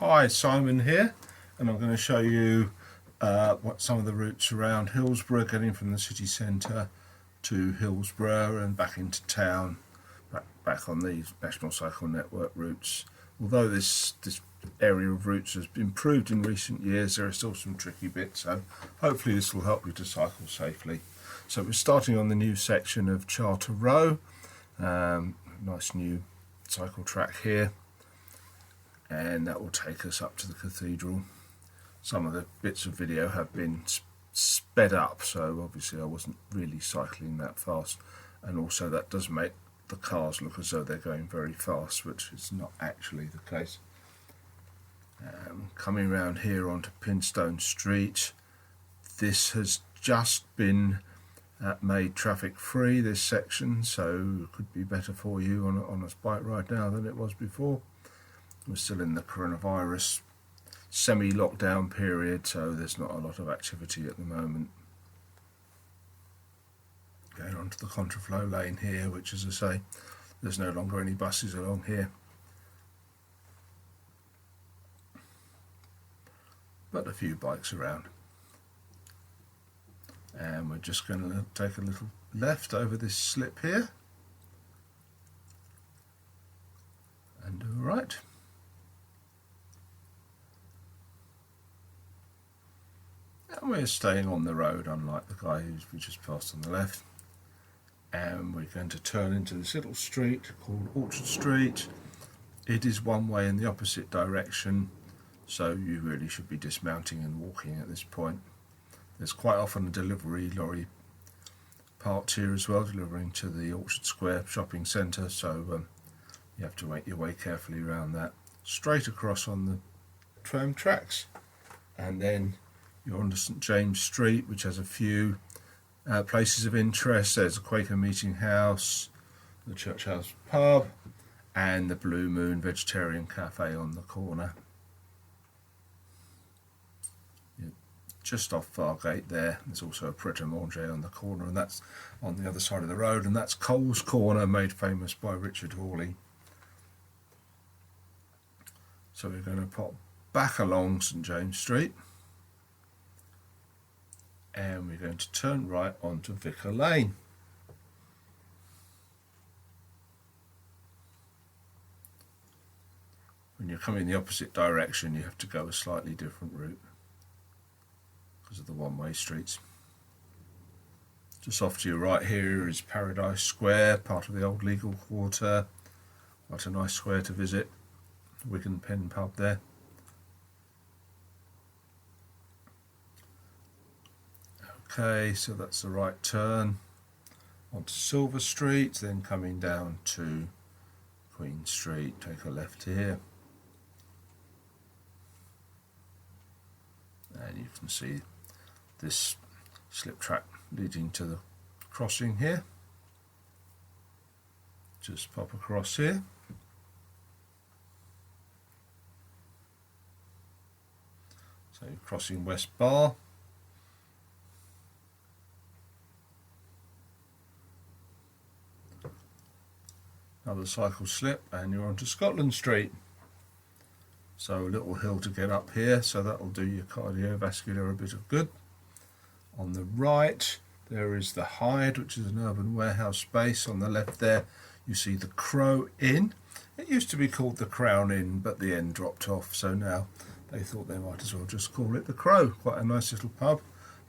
Hi, Simon here, and I'm going to show you what some of the routes around Hillsborough, getting from the city centre to Hillsborough and back into town, back on these National Cycle Network routes. Although this area of routes has improved in recent years, there are still some tricky bits, so hopefully this will help you to cycle safely. So we're starting on the new section of Charter Row, nice new cycle track here, and that will take us up to the cathedral. Some of the bits of video have been sped up, so obviously I wasn't really cycling that fast, and also that does make the cars look as though they're going very fast, which is not actually the case. Coming around here onto Peniston Street, this has just been made traffic free, this section, so it could be better for you on a bike ride now than it was before. We're still in the coronavirus semi-lockdown period, so there's not a lot of activity at the moment. Going on to the contraflow lane here, which, as I say, there's no longer any buses along here, but a few bikes around. And we're just going to take a little left over this slip here and do a right. And we're staying on the road, unlike the guy we just passed on the left. And we're going to turn into this little street called Orchard Street. It is one way in the opposite direction, so you really should be dismounting and walking at this point. There's quite often a delivery lorry parked here as well, delivering to the Orchard Square shopping centre, so you have to make your way carefully around that. Straight across on the tram tracks, and then you're on to St James Street, which has a few places of interest. There's a Quaker Meeting House, the Church House pub, and the Blue Moon Vegetarian Cafe on the corner. Just off Fargate there, there's also a Pret a Manger on the corner, and that's on the other side of the road, and that's Cole's Corner, made famous by Richard Hawley. So we're going to pop back along St James Street, and we're going to turn right onto Vicar Lane. When you're coming the opposite direction, you have to go a slightly different route because of the one-way streets. Just off to your right here is Paradise Square, part of the old legal quarter. Quite a nice square to visit. Wigan Pen pub there. Okay, so that's the right turn onto Silver Street, then coming down to Queen Street, take a left here, and you can see this slip track leading to the crossing here. Just pop across here. So you're crossing West Bar. Another cycle slip, and you're onto Scotland Street. So a little hill to get up here, so that will do your cardiovascular a bit of good. On the right there is the Hyde, which is an urban warehouse space. On the left there you see the Crow Inn. It used to be called the Crown Inn, but the N dropped off, so now they thought they might as well just call it the Crow. Quite a nice little pub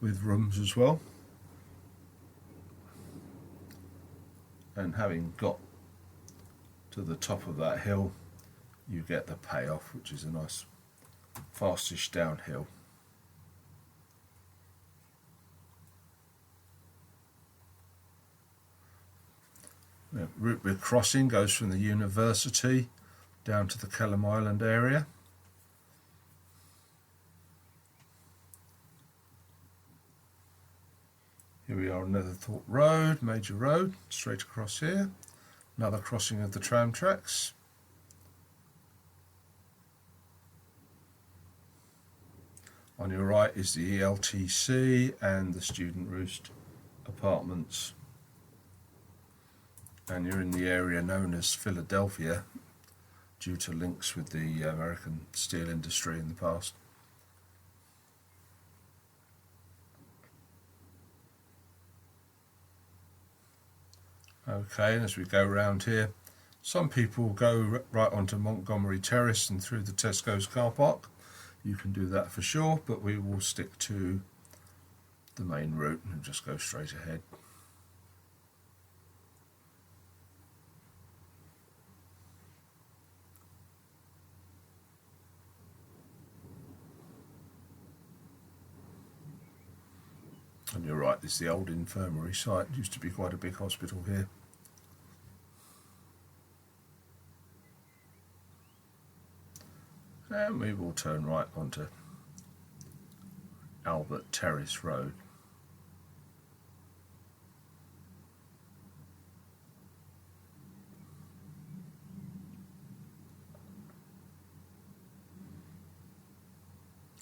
with rooms as well. And having got to the top of that hill, you get the payoff, which is a nice fastish downhill. The route we're crossing goes from the university down to the Kelham Island area. Here we are on Netherthorpe Road, major road, straight across here. Another crossing of the tram tracks. On your right is the ELTC and the Student Roost apartments. And you're in the area known as Philadelphia, due to links with the American steel industry in the past. Okay, and as we go round here, some people go right onto Montgomery Terrace and through the Tesco's car park. You can do that for sure, but we will stick to the main route and just go straight ahead. And you're right, this is the old infirmary site. It used to be quite a big hospital here. And we will turn right onto Albert Terr Road.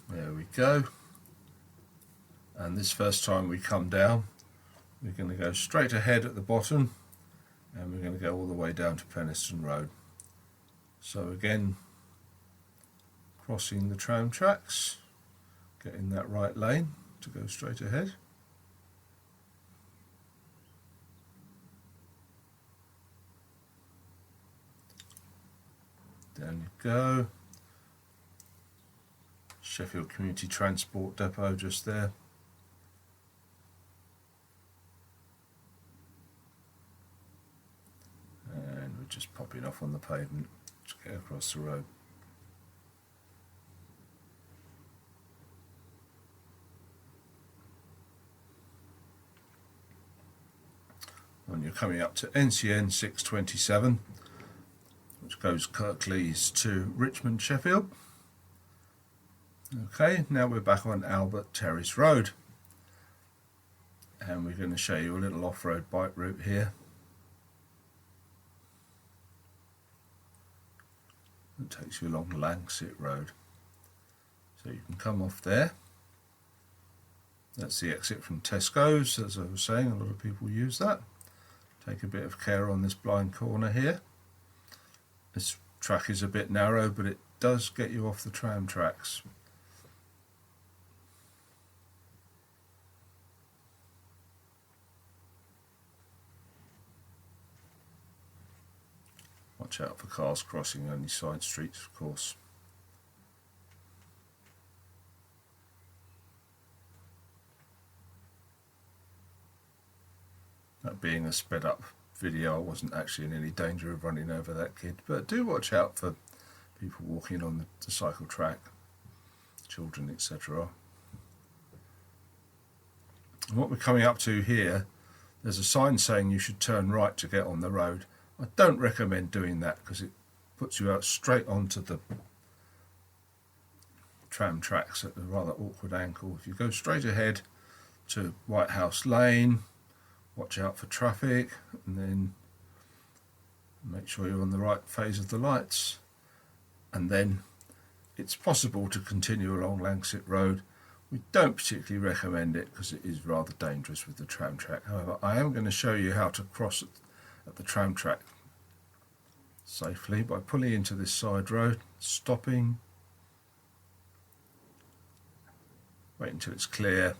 There we go. And this first time we come down, we're going to go straight ahead at the bottom and we're going to go all the way down to Peniston Road. So again, crossing the tram tracks, get in that right lane to go straight ahead. Down you go. Sheffield Community Transport Depot just there. And we're just popping off on the pavement to get across the road. And you're coming up to NCN 627, which goes Kirklees to Richmond, Sheffield. Okay, now we're back on Albert Terr Road, and we're going to show you a little off-road bike route here. It takes you along Lancet Road, so you can come off there. That's the exit from Tesco's. As I was saying, a lot of people use that. Take a bit of care on this blind corner here. This track is a bit narrow, but it does get you off the tram tracks. Watch out for cars crossing only side streets, of course. That being a sped up video, I wasn't actually in any danger of running over that kid, but do watch out for people walking on the cycle track, children, etc. And what we're coming up to here, there's a sign saying you should turn right to get on the road. I don't recommend doing that because it puts you out straight onto the tram tracks at a rather awkward angle. If you go straight ahead to White House Lane, watch out for traffic, and then make sure you're on the right phase of the lights, and then it's possible to continue along Lancet Road. We don't particularly recommend it because it is rather dangerous with the tram track. However, I am going to show you how to cross at the tram track safely by pulling into this side road, stopping, wait until it's clear,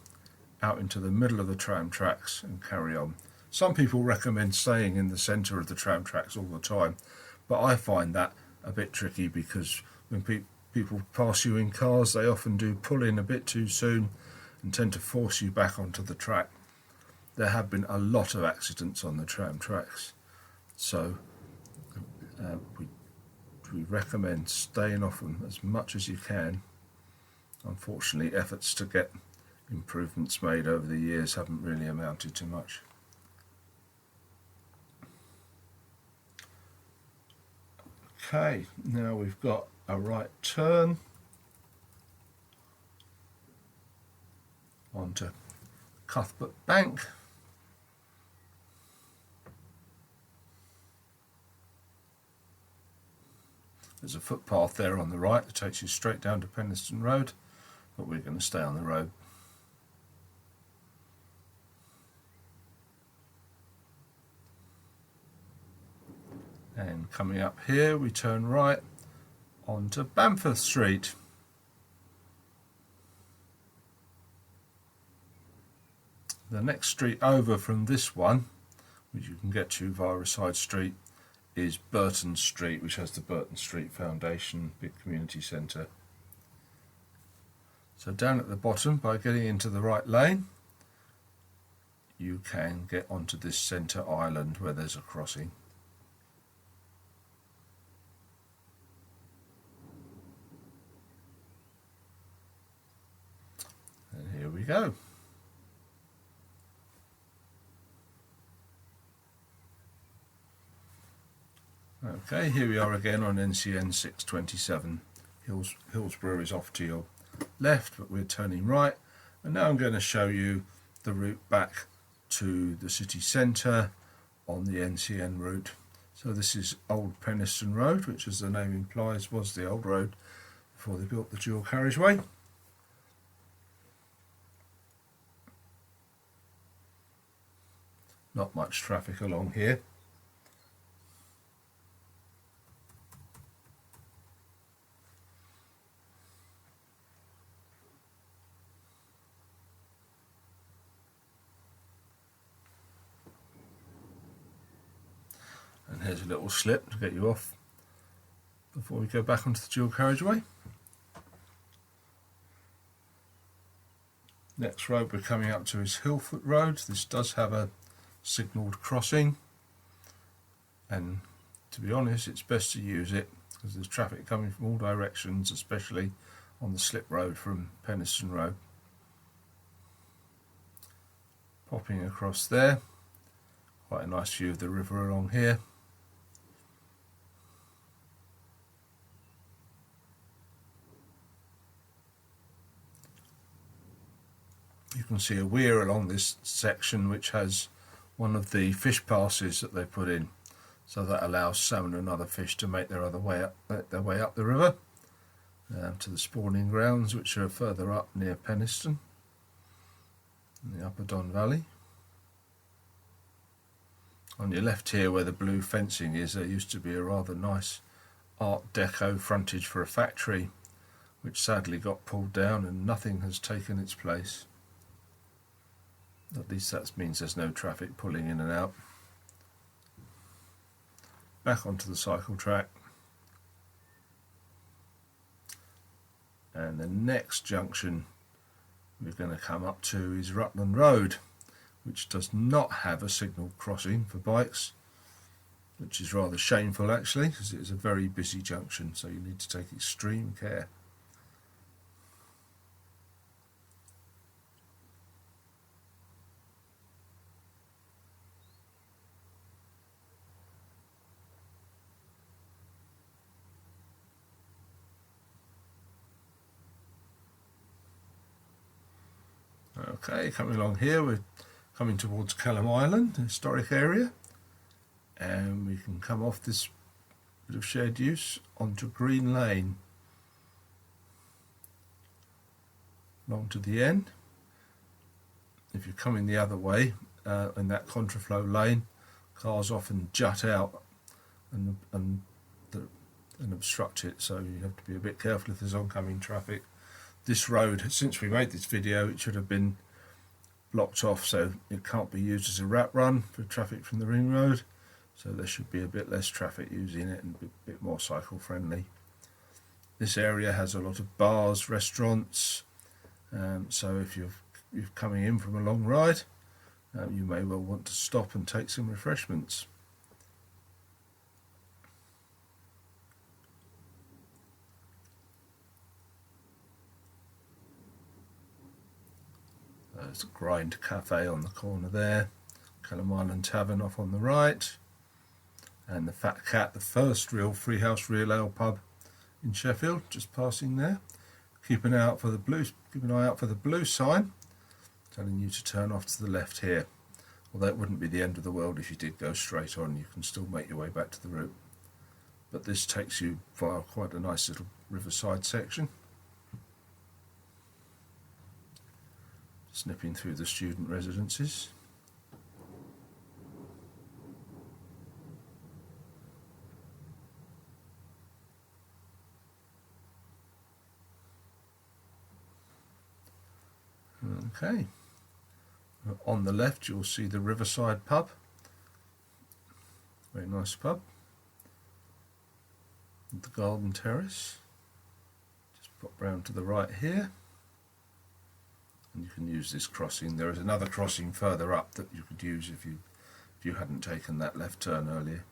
out into the middle of the tram tracks and carry on. Some people recommend staying in the centre of the tram tracks all the time, but I find that a bit tricky because when people pass you in cars, they often do pull in a bit too soon and tend to force you back onto the track. There have been a lot of accidents on the tram tracks, so we recommend staying off them as much as you can. Unfortunately, efforts to get improvements made over the years haven't really amounted to much. Okay, now we've got a right turn onto Cuthbert Bank. There's a footpath there on the right that takes you straight down to Peniston Road, but we're going to stay on the road. And coming up here, we turn right onto Bamforth Street. The next street over from this one, which you can get to via a side street, is Burton Street, which has the Burton Street Foundation big community centre. So down at the bottom, by getting into the right lane, you can get onto this centre island where there's a crossing. And here we go. Okay, here we are again on NCN 627. Hillsborough is off to your left, but we're turning right. And now I'm going to show you the route back to the city centre on the NCN route. So this is Old Peniston Road, which, as the name implies, was the old road before they built the dual carriageway. Not much traffic along here. And here's a little slip to get you off before we go back onto the dual carriageway. Next road we're coming up to is Hillfoot Road. This does have a signalled crossing, and to be honest, it's best to use it because there's traffic coming from all directions, especially on the slip road from Peniston Road. Popping across there, quite a nice view of the river along here. You can see a weir along this section which has one of the fish passes that they put in, so that allows salmon and other fish to make their way up the river to the spawning grounds, which are further up near Peniston in the Upper Don Valley. On your left here, where the blue fencing is, there used to be a rather nice Art Deco frontage for a factory, which sadly got pulled down and nothing has taken its place. At least that means there's no traffic pulling in and out. Back onto the cycle track. And the next junction we're going to come up to is Rutland Road, which does not have a signal crossing for bikes, which is rather shameful actually, because it is a very busy junction, so you need to take extreme care. Okay, coming along here, we're coming towards Kelham Island, a historic area, and we can come off this bit of shared use onto Green Lane, along to the end. If you're coming the other way, in that contraflow lane, cars often jut out and obstruct it, so you have to be a bit careful if there's oncoming traffic. This road, since we made this video, it should have been blocked off, so it can't be used as a rat run for traffic from the ring road, so there should be a bit less traffic using it and a bit more cycle friendly. This area has a lot of bars, restaurants, so if you're coming in from a long ride, you may well want to stop and take some refreshments. There's a Grind Cafe on the corner there, Kelham Island Tavern off on the right, and the Fat Cat, the first real Freehouse Real Ale pub in Sheffield, just passing there. Keep an eye out for the blue sign telling you to turn off to the left here. Although it wouldn't be the end of the world if you did go straight on, you can still make your way back to the route. But this takes you via quite a nice little riverside section. Snipping through the student residences. Okay, on the left you'll see the Riverside pub, very nice pub, the garden terrace. Just pop round to the right here and you can use this crossing. There is another crossing further up that you could use if you hadn't taken that left turn earlier.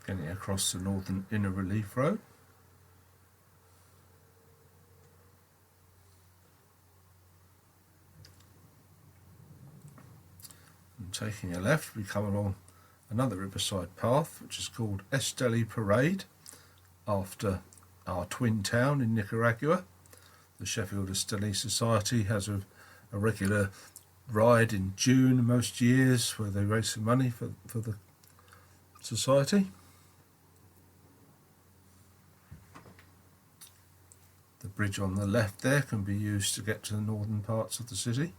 Getting across the Northern Inner Relief Road. And taking a left, we come along another riverside path, which is called Esteli Parade, after our twin town in Nicaragua. The Sheffield Esteli Society has a regular ride in June most years where they raise some money for the society. The bridge on the left there can be used to get to the northern parts of the city.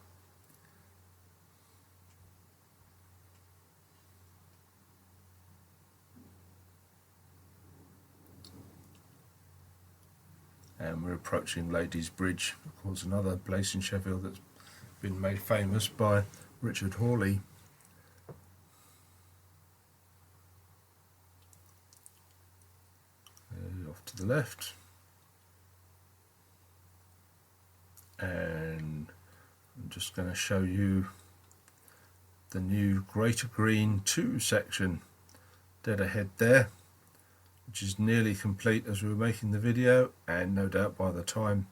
And we're approaching Ladies Bridge, of course another place in Sheffield that's been made famous by Richard Hawley. Off to the left. And I'm just going to show you the new Greater Green 2 section dead ahead there, which is nearly complete as we were making the video, and no doubt by the time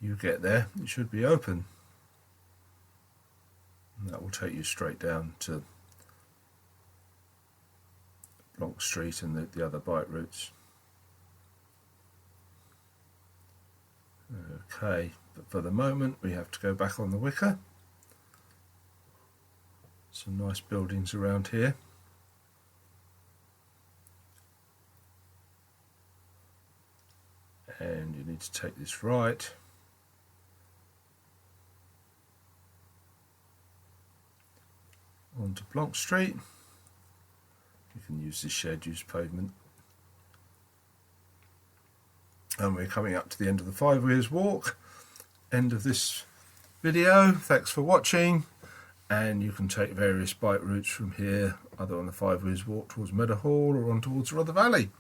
you get there it should be open. And that will take you straight down to Blanc Street and the other bike routes. Okay, but for the moment we have to go back on the Wicker. Some nice buildings around here. And you need to take this right. Onto Blanc Street. You can use this shared use pavement. And we're coming up to the end of the 5 Wheels Walk. End of this video. Thanks for watching. And you can take various bike routes from here, either on the 5 Wheels Walk towards Meadowhall or on towards Rother Valley.